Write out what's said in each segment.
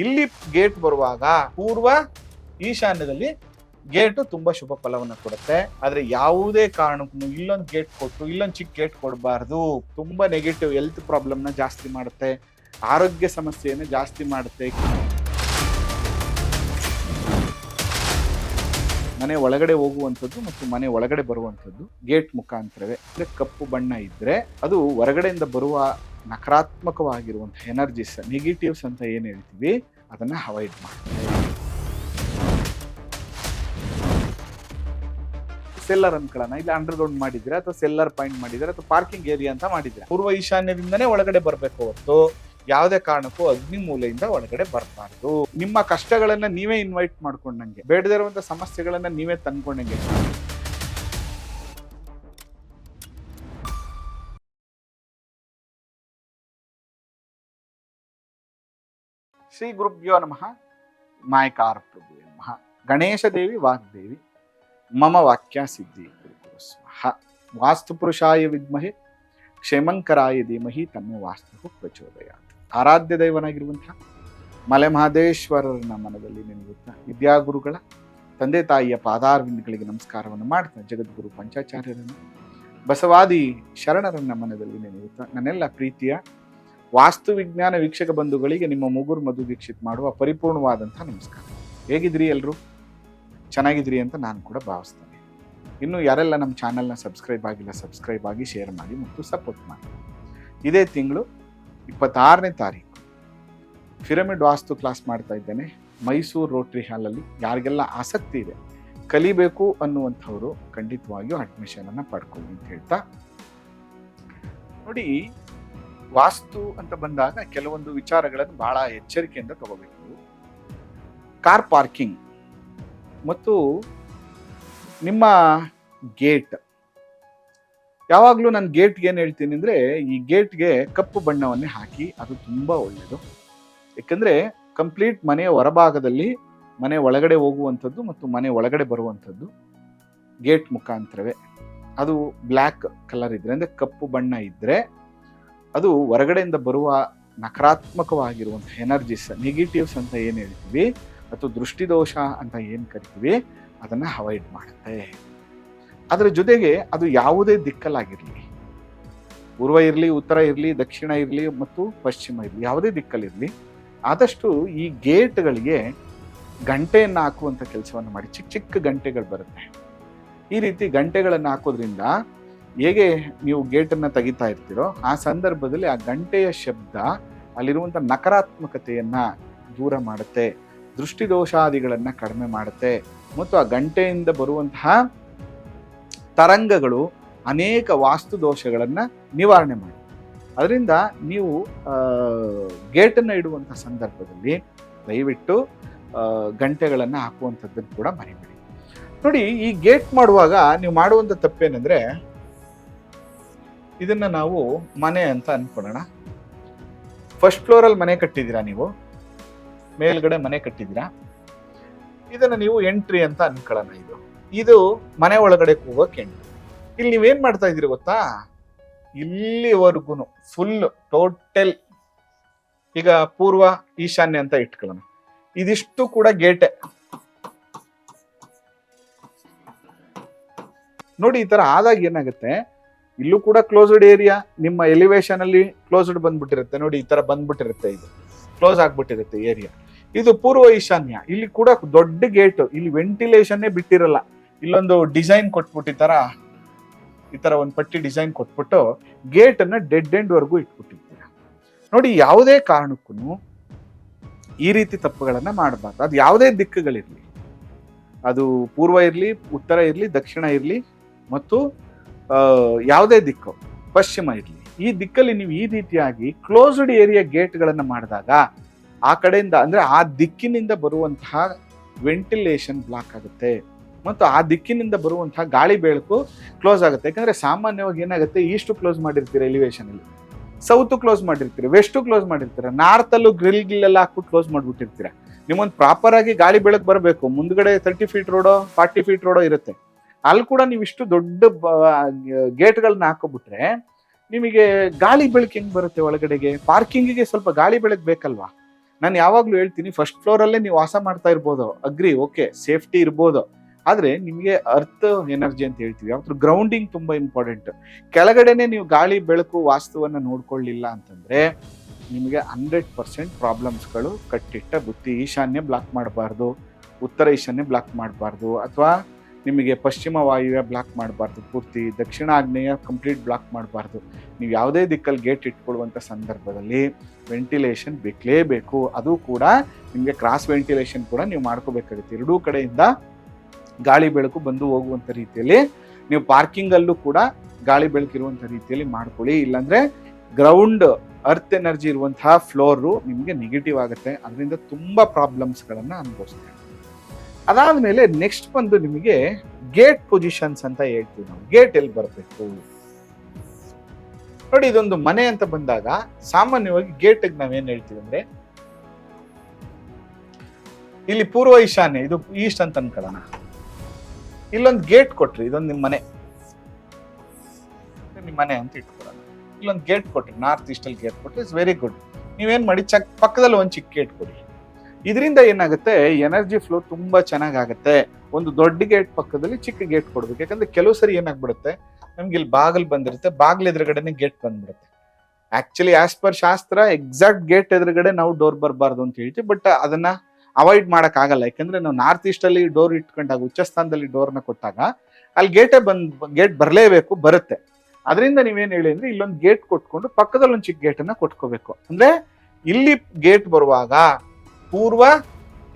ಇಲ್ಲಿ ಗೇಟ್ ಬರುವಾಗ ಪೂರ್ವ ಈಶಾನ್ಯದಲ್ಲಿ ಗೇಟ್ ತುಂಬಾ ಶುಭ ಫಲವನ್ನ ಕೊಡುತ್ತೆ. ಆದ್ರೆ ಯಾವುದೇ ಕಾರಣಕ್ಕೂ ಇಲ್ಲೊಂದು ಗೇಟ್ ಕೊಟ್ಟು ಇಲ್ಲೊಂದು ಚಿಕ್ಕ ಗೇಟ್ ಕೊಡಬಾರ್ದು. ತುಂಬಾ ನೆಗೆಟಿವ್ ಹೆಲ್ತ್ ಪ್ರಾಬ್ಲಮ್ನ ಜಾಸ್ತಿ ಮಾಡುತ್ತೆ, ಆರೋಗ್ಯ ಸಮಸ್ಯೆಯನ್ನು ಜಾಸ್ತಿ ಮಾಡುತ್ತೆ. ಮನೆ ಒಳಗಡೆ ಹೋಗುವಂಥದ್ದು ಮತ್ತು ಮನೆ ಒಳಗಡೆ ಬರುವಂಥದ್ದು ಗೇಟ್ ಮುಖಾಂತರವೇ. ಅಂದ್ರೆ ಕಪ್ಪು ಬಣ್ಣ ಇದ್ರೆ ಅದು ಹೊರಗಡೆಯಿಂದ ಬರುವ ನಕಾರಾತ್ಮಕವಾಗಿರುವಂತಹ ಎನರ್ಜಿಸ್, ನೆಗೆಟಿವ್ಸ್ ಅಂತ ಏನ್ ಹೇಳ್ತೀವಿ, ಅದನ್ನ ಅವಾಯ್ಡ್ ಮಾಡ್ತೀವಿ. ಸೆಲ್ಲರ್ ಅನ್ಕೊಳ್ಳೋಣ, ಇಲ್ಲ ಅಂಡರ್ಗ್ರೌಂಡ್ ಮಾಡಿದ್ರೆ ಅಥವಾ ಸೆಲ್ಲರ್ ಪಾಯಿಂಟ್ ಮಾಡಿದ್ರೆ ಅಥವಾ ಪಾರ್ಕಿಂಗ್ ಏರಿಯಾ ಅಂತ ಮಾಡಿದ್ರೆ ಪೂರ್ವ ಈಶಾನ್ಯದಿಂದನೇ ಒಳಗಡೆ ಬರ್ಬೇಕು ಹೊರತು ಯಾವುದೇ ಕಾರಣಕ್ಕೂ ಅಗ್ನಿ ಮೂಲೆಯಿಂದ ಒಳಗಡೆ ಬರಬಾರ್ದು. ನಿಮ್ಮ ಕಷ್ಟಗಳನ್ನ ನೀವೇ ಇನ್ವೈಟ್ ಮಾಡ್ಕೊಂಡಂಗೆ, ಬೇಡದೇ ಇರುವಂತ ಸಮಸ್ಯೆಗಳನ್ನ ನೀವೇ ತಂದ್ಕೊಂಡಂಗೆ. ಶ್ರೀ ಗುರುಭ್ಯೋ ನಮಃ. ಮಾಯಕಾರ ಪ್ರಭು ನಮಃ. ಗಣೇಶ ದೇವಿ ವಾಗ್ದೇವಿ ಮಮ ವಾಕ್ಯ ಸಿದ್ಧಿ ಸ್ವಾಹ. ವಾಸ್ತು ಪುರುಷಾಯ ವಿದ್ಮಹೆ ಕ್ಷೇಮಂಕರಾಯ ಧೀಮಹಿ ತನ್ನೋ ವಾಸ್ತು ಪ್ರಚೋದಯಾತ್. ಆರಾಧ್ಯ ದೈವನಾಗಿರುವಂತಹ ಮಲೆ ಮಹದೇಶ್ವರರನ್ನ ಮನದಲ್ಲಿ ನೆನೆಯುತ್ತಾ ವಿದ್ಯಾಗುರುಗಳ ತಂದೆ ತಾಯಿಯ ಪಾದಾರವಿಂದಗಳಿಗೆ ನಮಸ್ಕಾರವನ್ನು ಮಾಡ್ತಾ ಜಗದ್ಗುರು ಪಂಚಾಚಾರ್ಯರನ್ನು ಬಸವಾದಿ ಶರಣರನ್ನ ಮನದಲ್ಲಿ ನೆನೆಯುತ್ತಾ ನನ್ನೆಲ್ಲ ಪ್ರೀತಿಯ ವಾಸ್ತು ವಿಜ್ಞಾನ ವೀಕ್ಷಕ ಬಂಧುಗಳಿಗೆ ನಿಮ್ಮ ಮುಗುರು ಮಧು ದೀಕ್ಷಿತ್ ಮಾಡುವ ಪರಿಪೂರ್ಣವಾದಂಥ ನಮಸ್ಕಾರ. ಹೇಗಿದ್ರಿ ಎಲ್ಲರೂ? ಚೆನ್ನಾಗಿದ್ರಿ ಅಂತ ನಾನು ಕೂಡ ಭಾವಿಸ್ತೇನೆ. ಇನ್ನು ಯಾರೆಲ್ಲ ನಮ್ಮ ಚಾನಲ್ನ ಸಬ್ಸ್ಕ್ರೈಬ್ ಆಗಿಲ್ಲ, ಸಬ್ಸ್ಕ್ರೈಬ್ ಆಗಿ ಶೇರ್ ಮಾಡಿ ಮತ್ತು ಸಪೋರ್ಟ್ ಮಾಡಿ. ಇದೇ ತಿಂಗಳು 26ನೇ ತಾರೀಕು ಪಿರಮಿಡ್ ವಾಸ್ತು ಕ್ಲಾಸ್ ಮಾಡ್ತಾ ಇದ್ದೇನೆ ಮೈಸೂರು ರೋಟ್ರಿ ಹಾಲಲ್ಲಿ. ಯಾರಿಗೆಲ್ಲ ಆಸಕ್ತಿ ಇದೆ, ಕಲಿಬೇಕು ಅನ್ನುವಂಥವ್ರು ಖಂಡಿತವಾಗಿಯೂ ಅಡ್ಮಿಷನ್ ಅನ್ನ ಪಡ್ಕೊಳ್ಳಿ ಅಂತ ಹೇಳ್ತಾ, ನೋಡಿ, ವಾಸ್ತು ಅಂತ ಬಂದಾಗ ಕೆಲವೊಂದು ವಿಚಾರಗಳನ್ನು ಬಹಳ ಎಚ್ಚರಿಕೆಯಿಂದ ತಗೋಬೇಕು. ಕಾರ್ ಪಾರ್ಕಿಂಗ್ ಮತ್ತು ನಿಮ್ಮ ಗೇಟ್, ಯಾವಾಗಲೂ ನಾನು ಗೇಟ್ಗೆ ಏನು ಹೇಳ್ತೀನಿ ಅಂದರೆ, ಈ ಗೇಟ್ಗೆ ಕಪ್ಪು ಬಣ್ಣವನ್ನೇ ಹಾಕಿ, ಅದು ತುಂಬ ಒಳ್ಳೆಯದು. ಯಾಕಂದರೆ ಕಂಪ್ಲೀಟ್ ಮನೆಯ ಹೊರಭಾಗದಲ್ಲಿ ಮನೆ ಒಳಗಡೆ ಹೋಗುವಂಥದ್ದು ಮತ್ತು ಮನೆ ಒಳಗಡೆ ಬರುವಂಥದ್ದು ಗೇಟ್ ಮುಖಾಂತರವೇ. ಅದು ಬ್ಲ್ಯಾಕ್ ಕಲರ್ ಇದ್ರೆ, ಅಂದರೆ ಕಪ್ಪು ಬಣ್ಣ ಇದ್ದರೆ ಅದು ಹೊರಗಡೆಯಿಂದ ಬರುವ ನಕಾರಾತ್ಮಕವಾಗಿರುವಂಥ ಎನರ್ಜಿಸ್, ನೆಗೆಟಿವ್ಸ್ ಅಂತ ಏನು ಹೇಳ್ತೀವಿ ಅಥವಾ ದೃಷ್ಟಿದೋಷ ಅಂತ ಏನು ಕರಿತೀವಿ, ಅದನ್ನು ಅವಾಯ್ಡ್ ಮಾಡುತ್ತೆ. ಅದರ ಜೊತೆಗೆ ಅದು ಯಾವುದೇ ದಿಕ್ಕಲ್ಲಾಗಿರಲಿ, ಪೂರ್ವ ಇರಲಿ, ಉತ್ತರ ಇರಲಿ, ದಕ್ಷಿಣ ಇರಲಿ ಮತ್ತು ಪಶ್ಚಿಮ ಇರಲಿ, ಯಾವುದೇ ದಿಕ್ಕಲ್ಲಿರಲಿ, ಆದಷ್ಟು ಈ ಗೇಟ್ಗಳಿಗೆ ಗಂಟೆಯನ್ನು ಹಾಕುವಂಥ ಕೆಲಸವನ್ನು ಮಾಡಿ. ಚಿಕ್ಕ ಚಿಕ್ಕ ಗಂಟೆಗಳು ಬರುತ್ತೆ. ಈ ರೀತಿ ಗಂಟೆಗಳನ್ನು ಹಾಕೋದ್ರಿಂದ ಹೇಗೆ ನೀವು ಗೇಟನ್ನು ತೆಗಿತಾ ಇರ್ತೀರೋ ಆ ಸಂದರ್ಭದಲ್ಲಿ ಆ ಗಂಟೆಯ ಶಬ್ದ ಅಲ್ಲಿರುವಂಥ ನಕಾರಾತ್ಮಕತೆಯನ್ನು ದೂರ ಮಾಡುತ್ತೆ, ದೃಷ್ಟಿದೋಷಾದಿಗಳನ್ನು ಕಡಿಮೆ ಮಾಡುತ್ತೆ ಮತ್ತು ಆ ಗಂಟೆಯಿಂದ ಬರುವಂತಹ ತರಂಗಗಳು ಅನೇಕ ವಾಸ್ತು ದೋಷಗಳನ್ನು ನಿವಾರಣೆ ಮಾಡಿ. ಅದರಿಂದ ನೀವು ಗೇಟನ್ನು ಇಡುವಂಥ ಸಂದರ್ಭದಲ್ಲಿ ದಯವಿಟ್ಟು ಗಂಟೆಗಳನ್ನು ಹಾಕುವಂಥದ್ದನ್ನು ಕೂಡ ಮರಿಬೇಡಿ. ನೋಡಿ, ಈ ಗೇಟ್ ಮಾಡುವಾಗ ನೀವು ಮಾಡುವಂಥ ತಪ್ಪೇನೆಂದರೆ, ಇದನ್ನು ನಾವು ಮನೆ ಅಂತ ಅನ್ಕೊಳ್ಳೋಣ. ಫಸ್ಟ್ ಫ್ಲೋರಲ್ಲಿ ಮನೆ ಕಟ್ಟಿದ್ದೀರಾ, ನೀವು ಮೇಲ್ಗಡೆ ಮನೆ ಕಟ್ಟಿದ್ದೀರಾ, ಇದನ್ನು ನೀವು ಎಂಟ್ರಿ ಅಂತ ಅನ್ಕೊಳ್ಳೋಣ. ಇದು ಮನೆ ಒಳಗಡೆ ಹೋಗೋಕೆ ಎಂಟ್ರಿ. ಇಲ್ಲಿ ನೀವೇನ್ ಮಾಡ್ತಾ ಇದ್ದೀರಿ ಗೊತ್ತಾ, ಇಲ್ಲಿವರೆಗೂ ಫುಲ್ ಟೋಟಲ್, ಈಗ ಪೂರ್ವ ಈಶಾನ್ಯ ಅಂತ ಇಟ್ಕೊಳ್ಳೋಣ, ಇದಿಷ್ಟು ಕೂಡ ಗೇಟೆ. ನೋಡಿ, ಈ ತರ ಆದಾಗ ಏನಾಗುತ್ತೆ, ಇಲ್ಲೂ ಕೂಡ ಕ್ಲೋಸ್ಡ್ ಏರಿಯಾ, ನಿಮ್ಮ ಎಲಿವೇಶನ್ ಅಲ್ಲಿ ಕ್ಲೋಸ್ಡ್ ಬಂದ್ಬಿಟ್ಟಿರುತ್ತೆ. ನೋಡಿ, ಈ ತರ ಬಂದ್ಬಿಟ್ಟಿರುತ್ತೆ, ಇದು ಕ್ಲೋಸ್ ಆಗ್ಬಿಟ್ಟಿರುತ್ತೆ ಏರಿಯಾ. ಇದು ಪೂರ್ವ ಈಶಾನ್ಯ, ಇಲ್ಲಿ ಕೂಡ ದೊಡ್ಡ ಗೇಟ್, ಇಲ್ಲಿ ವೆಂಟಿಲೇಷನ್ನೇ ಬಿಟ್ಟಿರಲ್ಲ. ಇಲ್ಲೊಂದು ಡಿಸೈನ್ ಕೊಟ್ಬಿಟ್ಟು ಈ ತರ ಒಂದು ಪಟ್ಟಿ ಡಿಸೈನ್ ಕೊಟ್ಬಿಟ್ಟು ಗೇಟ್ ಅನ್ನ ಡೆಡ್ ಎಂಡ್ ವರ್ಗೂ ಇಟ್ಬಿಟ್ಟಿರ್ತೀರ. ನೋಡಿ, ಯಾವುದೇ ಕಾರಣಕ್ಕೂ ಈ ರೀತಿ ತಪ್ಪುಗಳನ್ನ ಮಾಡಬಾರ್ದು. ಅದು ಯಾವುದೇ ದಿಕ್ಕುಗಳಿರ್ಲಿ, ಅದು ಪೂರ್ವ ಇರಲಿ, ಉತ್ತರ ಇರಲಿ, ದಕ್ಷಿಣ ಇರಲಿ ಮತ್ತು ಯಾವುದೇ ದಿಕ್ಕು, ಪಶ್ಚಿಮ ಇರಲಿ, ಈ ದಿಕ್ಕಲ್ಲಿ ನೀವು ಈ ರೀತಿಯಾಗಿ ಕ್ಲೋಸ್ಡ್ ಏರಿಯಾ ಗೇಟ್ಗಳನ್ನು ಮಾಡಿದಾಗ ಆ ಕಡೆಯಿಂದ, ಅಂದರೆ ಆ ದಿಕ್ಕಿನಿಂದ ಬರುವಂತಹ ವೆಂಟಿಲೇಷನ್ ಬ್ಲಾಕ್ ಆಗುತ್ತೆ ಮತ್ತು ಆ ದಿಕ್ಕಿನಿಂದ ಬರುವಂತಹ ಗಾಳಿ ಬೆಳಕು ಕ್ಲೋಸ್ ಆಗುತ್ತೆ. ಯಾಕಂದರೆ ಸಾಮಾನ್ಯವಾಗಿ ಏನಾಗುತ್ತೆ, ಈಸ್ಟು ಕ್ಲೋಸ್ ಮಾಡಿರ್ತೀರ ಎಲಿವೇಶನಲ್ಲಿ, ಸೌತು ಕ್ಲೋಸ್ ಮಾಡಿರ್ತೀರ, ವೆಸ್ಟು ಕ್ಲೋಸ್ ಮಾಡಿರ್ತೀರ, ನಾರ್ತಲ್ಲೂ ಗ್ರಿಲ್ಗೆಲ್ಲ ಹಾಕ್ಬಿಟ್ಟು ಕ್ಲೋಸ್ ಮಾಡಿಬಿಟ್ಟಿರ್ತೀರ. ನಿಮ್ಮೊಂದು ಪ್ರಾಪರ್ ಆಗಿ ಗಾಳಿ ಬೆಳಕು ಬರಬೇಕು. ಮುಂದ್ಗಡೆ 30 ಫೀಟ್ ರೋಡೋ 40 ಫೀಟ್ ರೋಡೋ ಇರುತ್ತೆ, ಅಲ್ಲಿ ಕೂಡ ನೀವು ಇಷ್ಟು ದೊಡ್ಡ ಗೇಟ್ಗಳನ್ನ ಹಾಕೋಬಿಟ್ರೆ ನಿಮಗೆ ಗಾಳಿ ಬೆಳಕು ಹೆಂಗ್ ಬರುತ್ತೆ ಒಳಗಡೆಗೆ? ಪಾರ್ಕಿಂಗಿಗೆ ಸ್ವಲ್ಪ ಗಾಳಿ ಬೆಳಕು ಬೇಕಲ್ವಾ? ನಾನು ಯಾವಾಗಲೂ ಹೇಳ್ತೀನಿ, ಫಸ್ಟ್ ಫ್ಲೋರಲ್ಲೇ ನೀವು ವಾಸ ಮಾಡ್ತಾ ಇರ್ಬೋದು, ಅಗ್ರಿ, ಓಕೆ, ಸೇಫ್ಟಿ ಇರ್ಬೋದು. ಆದರೆ ನಿಮಗೆ ಅರ್ತ್ ಎನರ್ಜಿ ಅಂತ ಹೇಳ್ತೀವಿ, ಯಾವತ್ತು ಗ್ರೌಂಡಿಂಗ್ ತುಂಬ ಇಂಪಾರ್ಟೆಂಟ್. ಕೆಳಗಡೆನೆ ನೀವು ಗಾಳಿ ಬೆಳಕು ವಾಸ್ತುವನ್ನು ನೋಡ್ಕೊಳ್ಳಿಲ್ಲ ಅಂತಂದರೆ ನಿಮಗೆ 100% ಪ್ರಾಬ್ಲಮ್ಸ್ಗಳು ಕಟ್ಟಿಟ್ಟ ಬುತ್ತಿ. ಈಶಾನ್ಯ ಬ್ಲಾಕ್ ಮಾಡಬಾರ್ದು, ಉತ್ತರ ಈಶಾನ್ಯ ಬ್ಲಾಕ್ ಮಾಡಬಾರ್ದು, ಅಥವಾ ನಿಮಗೆ ಪಶ್ಚಿಮ ವಾಯುವ್ಯ ಬ್ಲಾಕ್ ಮಾಡಬಾರ್ದು ಪೂರ್ತಿ, ದಕ್ಷಿಣ ಆಗ್ನೇಯ ಕಂಪ್ಲೀಟ್ ಬ್ಲಾಕ್ ಮಾಡಬಾರ್ದು. ನೀವು ಯಾವುದೇ ದಿಕ್ಕಲ್ಲಿ ಗೇಟ್ ಇಟ್ಕೊಳ್ಳುವಂಥ ಸಂದರ್ಭದಲ್ಲಿ ವೆಂಟಿಲೇಷನ್ ಬೇಕಲೇಬೇಕು. ಅದು ಕೂಡ ನಿಮಗೆ ಕ್ರಾಸ್ ವೆಂಟಿಲೇಷನ್ ಕೂಡ ನೀವು ಮಾಡ್ಕೋಬೇಕಾಗುತ್ತೆ. ಎರಡೂ ಕಡೆಯಿಂದ ಗಾಳಿ ಬೆಳಕು ಬಂದು ಹೋಗುವಂಥ ರೀತಿಯಲ್ಲಿ ನೀವು ಪಾರ್ಕಿಂಗಲ್ಲೂ ಕೂಡ ಗಾಳಿ ಬೆಳಕಿರುವಂಥ ರೀತಿಯಲ್ಲಿ ಮಾಡ್ಕೊಳ್ಳಿ. ಇಲ್ಲಾಂದರೆ ಗ್ರೌಂಡ್ ಅರ್ತ್ ಎನರ್ಜಿ ಇರುವಂತಹ ಫ್ಲೋರು ನಿಮಗೆ ನೆಗೆಟಿವ್ ಆಗುತ್ತೆ. ಅದರಿಂದ ತುಂಬ ಪ್ರಾಬ್ಲಮ್ಸ್ಗಳನ್ನು ಅನುಭವಿಸ್ತೀವಿ. ಅದಾದಮೇಲೆ ನೆಕ್ಸ್ಟ್ ಬಂದು ನಿಮಗೆ ಗೇಟ್ ಪೊಸಿಷನ್ಸ್ ಅಂತ ಹೇಳ್ತೀವಿ ನಾವು. ಗೇಟ್ ಎಲ್ಲಿ ಬರಬೇಕು ನೋಡಿ. ಇದೊಂದು ಮನೆ ಅಂತ ಬಂದಾಗ ಸಾಮಾನ್ಯವಾಗಿ ಗೇಟ್ಗೆ ನಾವೇನು ಹೇಳ್ತೀವಿ ಅಂದರೆ, ಇಲ್ಲಿ ಪೂರ್ವ ಈಶಾನ್ಯ, ಇದು ಈಸ್ಟ್ ಅಂತ ಅನ್ಕೊಳ್ಳೋಣ. ಇಲ್ಲೊಂದು ಗೇಟ್ ಕೊಟ್ರಿ, ಇದೊಂದು ನಿಮ್ಮ ಮನೆ ಅಂತ ಇಟ್ಕೊಳ್ಳೋಣ. ಇಲ್ಲೊಂದು ಗೇಟ್ ಕೊಟ್ರಿ, ನಾರ್ತ್ ಈಸ್ಟಲ್ಲಿ ಗೇಟ್ ಕೊಟ್ರಿ, ಇಟ್ಸ್ ವೆರಿ ಗುಡ್. ನೀವೇನು ಮಾಡಿ, ಪಕ್ಕದಲ್ಲಿ ಒಂದು ಚಿಕ್ಕ ಗೇಟ್ ಕೊಡಿ. ಇದರಿಂದ ಏನಾಗುತ್ತೆ, ಎನರ್ಜಿ ಫ್ಲೋ ತುಂಬಾ ಚೆನ್ನಾಗಾಗುತ್ತೆ. ಒಂದು ದೊಡ್ಡ ಗೇಟ್ ಪಕ್ಕದಲ್ಲಿ ಚಿಕ್ಕ ಗೇಟ್ ಕೊಡ್ಬೇಕು. ಯಾಕಂದ್ರೆ ಕೆಲವು ಸರಿ ಏನಾಗ್ಬಿಡುತ್ತೆ, ನಮ್ಗೆ ಇಲ್ಲಿ ಬಾಗಿಲು ಬಂದಿರುತ್ತೆ, ಬಾಗಿಲು ಎದುರುಗಡೆನೆ ಗೇಟ್ ಬಂದ್ಬಿಡುತ್ತೆ. ಆಕ್ಚುಲಿ ಆಸ್ ಪರ್ ಶಾಸ್ತ್ರ ಎಕ್ಸಾಕ್ಟ್ ಗೇಟ್ ಎದುರುಗಡೆ ನಾವು ಡೋರ್ ಬರಬಾರ್ದು ಅಂತ ಹೇಳ್ತೀವಿ. ಬಟ್ ಅದನ್ನ ಅವಾಯ್ಡ್ ಮಾಡಕ್ ಆಗಲ್ಲ. ಯಾಕಂದ್ರೆ ನಾವು ನಾರ್ತ್ ಈಸ್ಟ್ ಅಲ್ಲಿ ಡೋರ್ ಇಟ್ಕೊಂಡಾಗ, ಉಚ್ಚ ಸ್ಥಾನದಲ್ಲಿ ಡೋರ್ನ ಕೊಟ್ಟಾಗ ಅಲ್ಲಿ ಗೇಟ್ ಬರಲೇಬೇಕು, ಬರುತ್ತೆ. ಅದರಿಂದ ನೀವೇನ್ ಹೇಳಿ ಅಂದ್ರೆ, ಇಲ್ಲೊಂದು ಗೇಟ್ ಕೊಟ್ಕೊಂಡು ಪಕ್ಕದಲ್ಲಿ ಒಂದು ಚಿಕ್ಕ ಗೇಟನ್ನ ಕೊಟ್ಕೋಬೇಕು. ಅಂದ್ರೆ ಇಲ್ಲಿ ಗೇಟ್ ಬರುವಾಗ ಪೂರ್ವ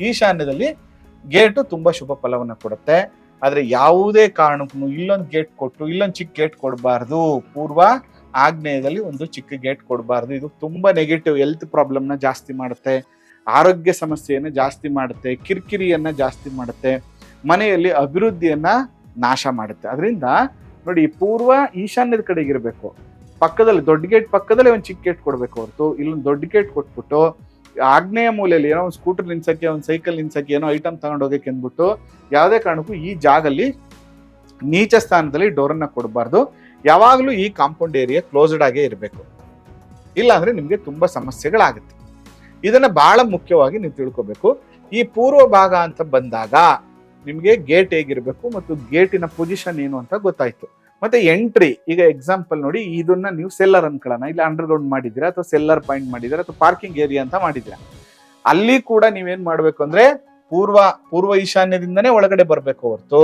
ಈಶಾನ್ಯದಲ್ಲಿ ಗೇಟು ತುಂಬಾ ಶುಭ ಫಲವನ್ನ ಕೊಡುತ್ತೆ. ಆದ್ರೆ ಯಾವುದೇ ಕಾರಣಕ್ಕೂ ಇಲ್ಲೊಂದು ಗೇಟ್ ಕೊಟ್ಟು ಇಲ್ಲೊಂದು ಚಿಕ್ಕ ಗೇಟ್ ಕೊಡಬಾರ್ದು. ಪೂರ್ವ ಆಗ್ನೇಯದಲ್ಲಿ ಒಂದು ಚಿಕ್ಕ ಗೇಟ್ ಕೊಡಬಾರ್ದು. ಇದು ತುಂಬಾ ನೆಗೆಟಿವ್ ಹೆಲ್ತ್ ಪ್ರಾಬ್ಲಮ್ನ ಜಾಸ್ತಿ ಮಾಡುತ್ತೆ, ಆರೋಗ್ಯ ಸಮಸ್ಯೆಯನ್ನ ಜಾಸ್ತಿ ಮಾಡುತ್ತೆ, ಕಿರಿಕಿರಿಯನ್ನ ಜಾಸ್ತಿ ಮಾಡುತ್ತೆ, ಮನೆಯಲ್ಲಿ ಅಭಿವೃದ್ಧಿಯನ್ನ ನಾಶ ಮಾಡುತ್ತೆ. ಅದರಿಂದ ನೋಡಿ, ಪೂರ್ವ ಈಶಾನ್ಯದ ಕಡೆಗೆ ಇರಬೇಕು. ಪಕ್ಕದಲ್ಲಿ ದೊಡ್ಡ ಗೇಟ್ ಪಕ್ಕದಲ್ಲಿ ಒಂದು ಚಿಕ್ಕ ಗೇಟ್ ಕೊಡ್ಬೇಕು ಹೊರತು ಇಲ್ಲೊಂದು ದೊಡ್ಡ ಗೇಟ್ ಕೊಟ್ಬಿಟ್ಟು ಆಗ್ನೇಯ ಮೂಲೆಯಲ್ಲಿ ಏನೋ ಒಂದು ಸ್ಕೂಟರ್ ನಿಲ್ಸಕ್ಕೆ, ಒಂದು ಸೈಕಲ್ ನಿಲ್ಸಕ್ಕೆ, ಏನೋ ಐಟಮ್ ತಗೊಂಡು ಹೋಗಕ್ಕೆ ಅಂದ್ಬಿಟ್ಟು ಯಾವುದೇ ಕಾರಣಕ್ಕೂ ಈ ಜಾಗಲ್ಲಿ ನೀಚ ಸ್ಥಾನದಲ್ಲಿ ಡೋರನ್ನ ಕೊಡಬಾರ್ದು. ಯಾವಾಗಲೂ ಈ ಕಾಂಪೌಂಡ್ ಏರಿಯಾ ಕ್ಲೋಸ್ಡ್ ಆಗೇ ಇರಬೇಕು. ಇಲ್ಲಾಂದ್ರೆ ನಿಮ್ಗೆ ತುಂಬಾ ಸಮಸ್ಯೆಗಳಾಗುತ್ತೆ. ಇದನ್ನ ಬಹಳ ಮುಖ್ಯವಾಗಿ ನೀವು ತಿಳ್ಕೊಬೇಕು. ಈ ಪೂರ್ವ ಭಾಗ ಅಂತ ಬಂದಾಗ ನಿಮ್ಗೆ ಗೇಟ್ ಹೇಗಿರ್ಬೇಕು ಮತ್ತು ಗೇಟಿನ ಪೊಸಿಷನ್ ಏನು ಅಂತ ಗೊತ್ತಾಯ್ತು. ಮತ್ತೆ ಎಂಟ್ರಿ, ಈಗ ಎಕ್ಸಾಂಪಲ್ ನೋಡಿ, ಇದನ್ನ ನೀವು ಸೆಲ್ಲರ್ ಅನ್ಕೊಳ್ಳೋಣ, ಇಲ್ಲ ಅಂಡರ್ಗ್ರೌಂಡ್ ಮಾಡಿದ್ದೀರಾ ಅಥವಾ ಸೆಲ್ಲರ್ ಪಾಯಿಂಟ್ ಮಾಡಿದ್ದೀರಾ ಅಥವಾ ಪಾರ್ಕಿಂಗ್ ಏರಿಯಾ ಅಂತ ಮಾಡಿದ್ದೀರಾ. ಅಲ್ಲಿ ಕೂಡ ನೀವೇನ್ ಮಾಡ್ಬೇಕು ಅಂದ್ರೆ, ಪೂರ್ವ ಈಶಾನ್ಯದಿಂದನೇ ಒಳಗಡೆ ಬರ್ಬೇಕು ಹೊರತು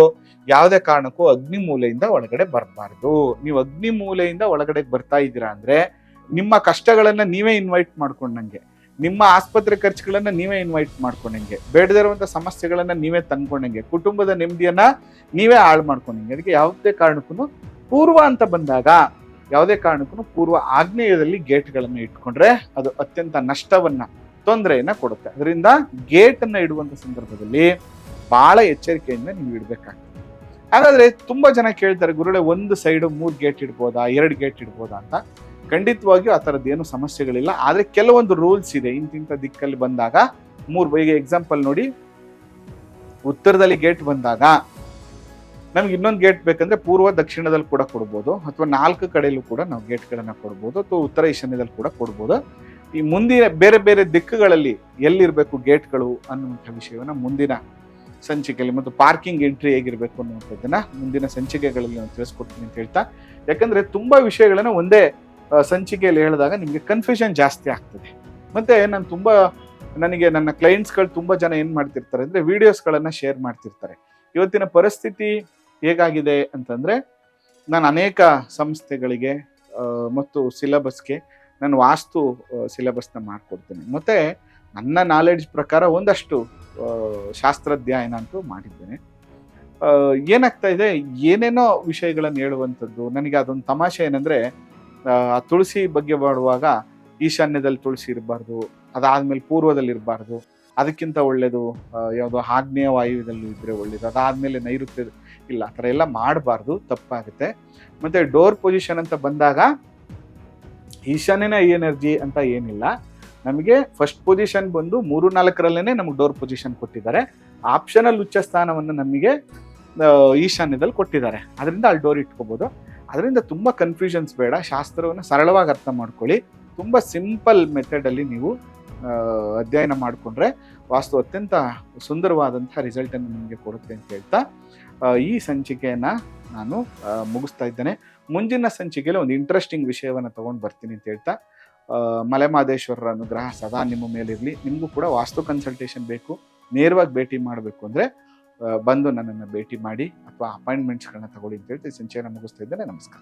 ಯಾವುದೇ ಕಾರಣಕ್ಕೂ ಅಗ್ನಿ ಮೂಲೆಯಿಂದ ಒಳಗಡೆ ಬರಬಾರ್ದು. ನೀವು ಅಗ್ನಿ ಮೂಲೆಯಿಂದ ಒಳಗಡೆ ಬರ್ತಾ ಇದ್ದೀರಾ ಅಂದ್ರೆ ನಿಮ್ಮ ಕಷ್ಟಗಳನ್ನ ನೀವೇ ಇನ್ವೈಟ್ ಮಾಡ್ಕೊಂಡಂಗೆ, ನಿಮ್ಮ ಆಸ್ಪತ್ರೆ ಖರ್ಚುಗಳನ್ನ ನೀವೇ ಇನ್ವೈಟ್ ಮಾಡ್ಕೊಂಡಂಗೆ, ಬೇಡದೇ ಇರುವಂತ ಸಮಸ್ಯೆಗಳನ್ನ ನೀವೇ ತಂದ್ಕೊಂಡಂಗೆ, ಕುಟುಂಬದ ನೆಮ್ಮದಿಯನ್ನ ನೀವೇ ಹಾಳು ಮಾಡ್ಕೊಂಡಂಗೆ. ಅದಕ್ಕೆ ಯಾವುದೇ ಕಾರಣಕ್ಕೂ ಪೂರ್ವ ಅಂತ ಬಂದಾಗ ಯಾವುದೇ ಕಾರಣಕ್ಕೂ ಪೂರ್ವ ಆಗ್ನೇಯದಲ್ಲಿ ಗೇಟ್ಗಳನ್ನು ಇಟ್ಕೊಂಡ್ರೆ ಅದು ಅತ್ಯಂತ ನಷ್ಟವನ್ನ, ತೊಂದರೆಯನ್ನ ಕೊಡುತ್ತೆ. ಅದರಿಂದ ಗೇಟ್ ಅನ್ನ ಇಡುವಂತ ಸಂದರ್ಭದಲ್ಲಿ ಬಹಳ ಎಚ್ಚರಿಕೆಯಿಂದ ನೀವು ಇಡ್ಬೇಕಾಗ್ತದೆ. ಹಾಗಾದ್ರೆ ತುಂಬಾ ಜನ ಕೇಳ್ತಾರೆ, ಗುರುಳೆ ಒಂದು ಸೈಡ್ 3 ಗೇಟ್ ಇಡ್ಬೋದಾ, 2 ಗೇಟ್ ಇಡ್ಬೋದಾ ಅಂತ. ಖಂಡಿತವಾಗಿಯೂ ಆ ಥರದ್ದು ಏನು ಸಮಸ್ಯೆಗಳಿಲ್ಲ. ಆದ್ರೆ ಕೆಲವೊಂದು ರೂಲ್ಸ್ ಇದೆ. ಇಂತಿಂಥ ದಿಕ್ಕಲ್ಲಿ ಬಂದಾಗ 3, ಈಗ ಎಕ್ಸಾಂಪಲ್ ನೋಡಿ, ಉತ್ತರದಲ್ಲಿ ಗೇಟ್ ಬಂದಾಗ ನಮ್ಗೆ ಇನ್ನೊಂದು ಗೇಟ್ ಬೇಕಂದ್ರೆ ಪೂರ್ವ ದಕ್ಷಿಣದಲ್ಲಿ ಕೂಡ ಕೊಡ್ಬೋದು, ಅಥವಾ 4 ಕಡೆಯಲ್ಲೂ ಕೂಡ ನಾವು ಗೇಟ್ಗಳನ್ನ ಕೊಡ್ಬೋದು, ಅಥವಾ ಉತ್ತರ ಈಶಾನ್ಯದಲ್ಲಿ ಕೂಡ ಕೊಡ್ಬೋದು. ಈ ಮುಂದಿನ ಬೇರೆ ಬೇರೆ ದಿಕ್ಕುಗಳಲ್ಲಿ ಎಲ್ಲಿರ್ಬೇಕು ಗೇಟ್ಗಳು ಅನ್ನುವಂಥ ವಿಷಯವನ್ನ ಮುಂದಿನ ಸಂಚಿಕೆಯಲ್ಲಿ, ಮತ್ತು ಪಾರ್ಕಿಂಗ್ ಎಂಟ್ರಿ ಹೇಗಿರ್ಬೇಕು ಅನ್ನುವಂಥದ್ದನ್ನ ಮುಂದಿನ ಸಂಚಿಕೆಗಳಲ್ಲಿ ನಾನು ತಿಳಿಸ್ಕೊಡ್ತೀನಿ ಅಂತ ಹೇಳ್ತಾ, ಯಾಕಂದ್ರೆ ತುಂಬಾ ವಿಷಯಗಳನ್ನ ಒಂದೇ ಸಂಚಿಕೆಯಲ್ಲಿ ಹೇಳಿದಾಗ ನಿಮಗೆ ಕನ್ಫ್ಯೂಷನ್ ಜಾಸ್ತಿ ಆಗ್ತದೆ. ಮತ್ತೆ ನನಗೆ ನನ್ನ ಕ್ಲೈಂಟ್ಸ್ಗಳು ತುಂಬಾ ಜನ ಏನ್ ಮಾಡ್ತಿರ್ತಾರೆ ಅಂದ್ರೆ, ವಿಡಿಯೋಸ್ಗಳನ್ನ ಶೇರ್ ಮಾಡ್ತಿರ್ತಾರೆ. ಇವತ್ತಿನ ಪರಿಸ್ಥಿತಿ ಹೇಗಾಗಿದೆ ಅಂತಂದ್ರೆ, ನಾನು ಅನೇಕ ಸಂಸ್ಥೆಗಳಿಗೆ ಮತ್ತು ಸಿಲೆಬಸ್ಗೆ ನಾನು ವಾಸ್ತು ಸಿಲೆಬಸ್ನ ಮಾಡ್ಕೊಡ್ತೇನೆ. ಮತ್ತೆ ನನ್ನ ನಾಲೆಡ್ಜ್ ಪ್ರಕಾರ ಒಂದಷ್ಟು ಶಾಸ್ತ್ರಾಧ್ಯಯನ ಅಂತೂ ಮಾಡಿದ್ದೇನೆ. ಏನಾಗ್ತಾ ಇದೆ, ಏನೇನೋ ವಿಷಯಗಳನ್ನು ಹೇಳುವಂಥದ್ದು. ನನಗೆ ಅದೊಂದು ತಮಾಷೆ ಏನಂದ್ರೆ, ಆ ತುಳಸಿ ಬಗ್ಗೆ ಮಾಡುವಾಗ ಈಶಾನ್ಯದಲ್ಲಿ ತುಳಸಿ ಇರಬಾರ್ದು, ಅದಾದ್ಮೇಲೆ ಪೂರ್ವದಲ್ಲಿ ಇರಬಾರ್ದು, ಅದಕ್ಕಿಂತ ಒಳ್ಳೇದು ಯಾವುದೋ ಆಗ್ನೇಯ ವಾಯುವ್ಯದಲ್ಲಿ ಇದ್ರೆ ಒಳ್ಳೇದು, ಅದಾದ್ಮೇಲೆ ನೈಋತ್ಯ ಇಲ್ಲ, ಆ ಥರ ಎಲ್ಲ ಮಾಡಬಾರ್ದು, ತಪ್ಪಾಗುತ್ತೆ. ಮತ್ತೆ ಡೋರ್ ಪೊಸಿಷನ್ ಅಂತ ಬಂದಾಗ ಈಶಾನ್ಯನ ಎನರ್ಜಿ ಅಂತ ಏನಿಲ್ಲ. ನಮಗೆ ಫಸ್ಟ್ ಪೊಸಿಷನ್ ಬಂದು 3-4ರಲ್ಲೇನೆ ನಮ್ಗೆ ಡೋರ್ ಪೊಸಿಷನ್ ಕೊಟ್ಟಿದ್ದಾರೆ. ಆಪ್ಷನಲ್ ಉಚ್ಚ ಸ್ಥಾನವನ್ನು ನಮಗೆ ಈಶಾನ್ಯದಲ್ಲಿ ಕೊಟ್ಟಿದ್ದಾರೆ. ಅದರಿಂದ ಅಲ್ಲಿ ಡೋರ್ ಇಟ್ಕೋಬಹುದು. ಅದರಿಂದ ತುಂಬ ಕನ್ಫ್ಯೂಷನ್ಸ್ ಬೇಡ. ಶಾಸ್ತ್ರವನ್ನು ಸರಳವಾಗಿ ಅರ್ಥ ಮಾಡ್ಕೊಳ್ಳಿ. ತುಂಬ ಸಿಂಪಲ್ ಮೆಥಡಲ್ಲಿ ನೀವು ಅಧ್ಯಯನ ಮಾಡಿಕೊಂಡ್ರೆ ವಾಸ್ತು ಅತ್ಯಂತ ಸುಂದರವಾದಂಥ ರಿಸಲ್ಟನ್ನು ನಿಮಗೆ ಕೊಡುತ್ತೆ ಅಂತ ಹೇಳ್ತಾ ಈ ಸಂಚಿಕೆಯನ್ನು ನಾನು ಮುಗಿಸ್ತಾ ಇದ್ದೇನೆ. ಮುಂದಿನ ಸಂಚಿಕೆಯಲ್ಲಿ ಒಂದು ಇಂಟ್ರೆಸ್ಟಿಂಗ್ ವಿಷಯವನ್ನು ತೊಗೊಂಡು ಬರ್ತೀನಿ ಅಂತ ಹೇಳ್ತಾ ಮಲೆಮಹದೇಶ್ವರರ ಅನುಗ್ರಹ ಸದಾ ನಿಮ್ಮ ಮೇಲಿರಲಿ. ನಿಮಗೂ ಕೂಡ ವಾಸ್ತು ಕನ್ಸಲ್ಟೇಷನ್ ಬೇಕು, ನೇರವಾಗಿ ಭೇಟಿ ಮಾಡಬೇಕು ಅಂದರೆ ಬಂದು ನನ್ನನ್ನು ಭೇಟಿ ಮಾಡಿ ಅಥವಾ ಅಪಾಯಿಂಟ್ಮೆಂಟ್ಸ್ಗಳನ್ನ ತಗೊಳ್ಳಿ ಅಂತ ಹೇಳ್ತಾ ಈ ಸಂಚಿಕೆಯನ್ನು ಮುಗಿಸ್ತಾ ಇದ್ದೇನೆ. ನಮಸ್ಕಾರ.